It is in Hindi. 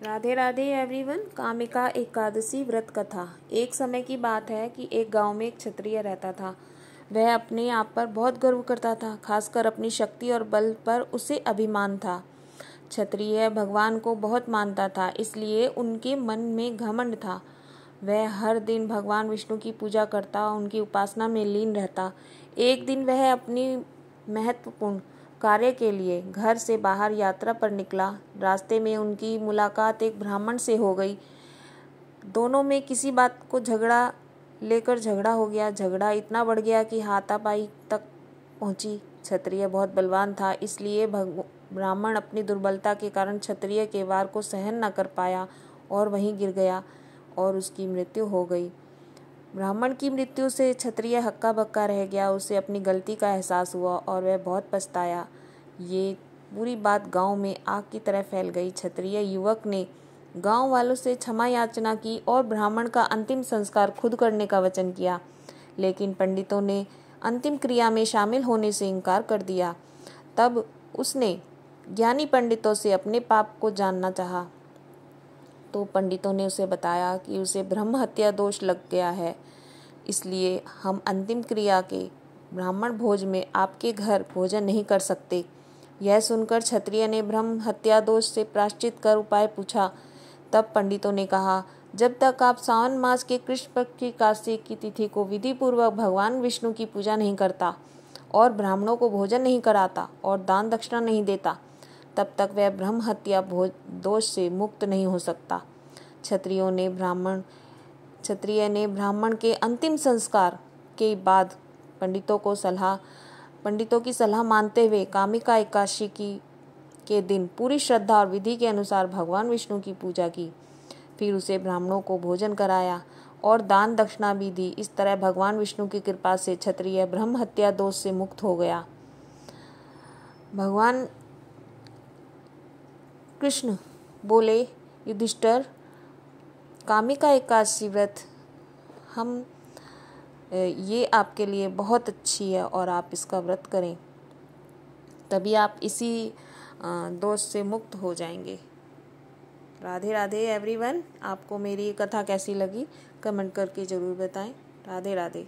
राधे राधे एवरीवन। कामिका एकादशी व्रत कथा। एक समय की बात है कि एक गांव में एक क्षत्रिय रहता था। वह अपने आप पर बहुत गर्व करता था, खासकर अपनी शक्ति और बल पर उसे अभिमान था। क्षत्रिय भगवान को बहुत मानता था, इसलिए उनके मन में घमंड था। वह हर दिन भगवान विष्णु की पूजा करता, उनकी उपासना में लीन रहता। एक दिन वह अपनी महत्वपूर्ण कार्य के लिए घर से बाहर यात्रा पर निकला। रास्ते में उनकी मुलाकात एक ब्राह्मण से हो गई। दोनों में किसी बात को लेकर झगड़ा हो गया। झगड़ा इतना बढ़ गया कि हाथापाई तक पहुंची। क्षत्रिय बहुत बलवान था, इसलिए ब्राह्मण अपनी दुर्बलता के कारण क्षत्रिय के वार को सहन न कर पाया और वहीं गिर गया और उसकी मृत्यु हो गई। ब्राह्मण की मृत्यु से क्षत्रिय हक्का बक्का रह गया। उसे अपनी गलती का एहसास हुआ और वह बहुत पछताया। ये पूरी बात गांव में आग की तरह फैल गई। क्षत्रिय युवक ने गांव वालों से क्षमा याचना की और ब्राह्मण का अंतिम संस्कार खुद करने का वचन किया, लेकिन पंडितों ने अंतिम क्रिया में शामिल होने से इनकार कर दिया। तब उसने ज्ञानी पंडितों से अपने पाप को जानना चाहा, तो पंडितों ने उसे बताया कि उसे ब्रह्म हत्या दोष लग गया है, इसलिए हम अंतिम क्रिया के ब्राह्मण भोज में आपके घर भोजन नहीं कर सकते। यह सुनकर क्षत्रिय ने ब्रह्म हत्या दोष से प्रायश्चित कर उपाय पूछा। तब पंडितों ने कहा, जब तक आप सावन मास के कृष्ण पक्ष की एकादशी की तिथि को विधि पूर्वक भगवान विष्णु की पूजा नहीं करता और ब्राह्मणों को भोजन नहीं कराता और दान दक्षिणा नहीं देता, तब तक वह ब्रह्म हत्या दोष से मुक्त नहीं हो सकता। क्षत्रिय ने ब्राह्मण के अंतिम संस्कार के बाद पंडितों की सलाह मानते हुए कामिका एकादशी के दिन पूरी श्रद्धा और विधि के अनुसार भगवान विष्णु की पूजा की। फिर उसे ब्राह्मणों को भोजन कराया और दान दक्षिणा भी दी। इस तरह भगवान विष्णु की कृपा से क्षत्रिय ब्रह्म हत्या दोष से मुक्त हो गया। भगवान कृष्ण बोले, युधिष्ठिर, कामिका एकादशी व्रत ये आपके लिए बहुत अच्छी है और आप इसका व्रत करें, तभी आप इसी दोष से मुक्त हो जाएंगे। राधे राधे एवरीवन। आपको मेरी कथा कैसी लगी कमेंट करके ज़रूर बताएं। राधे राधे।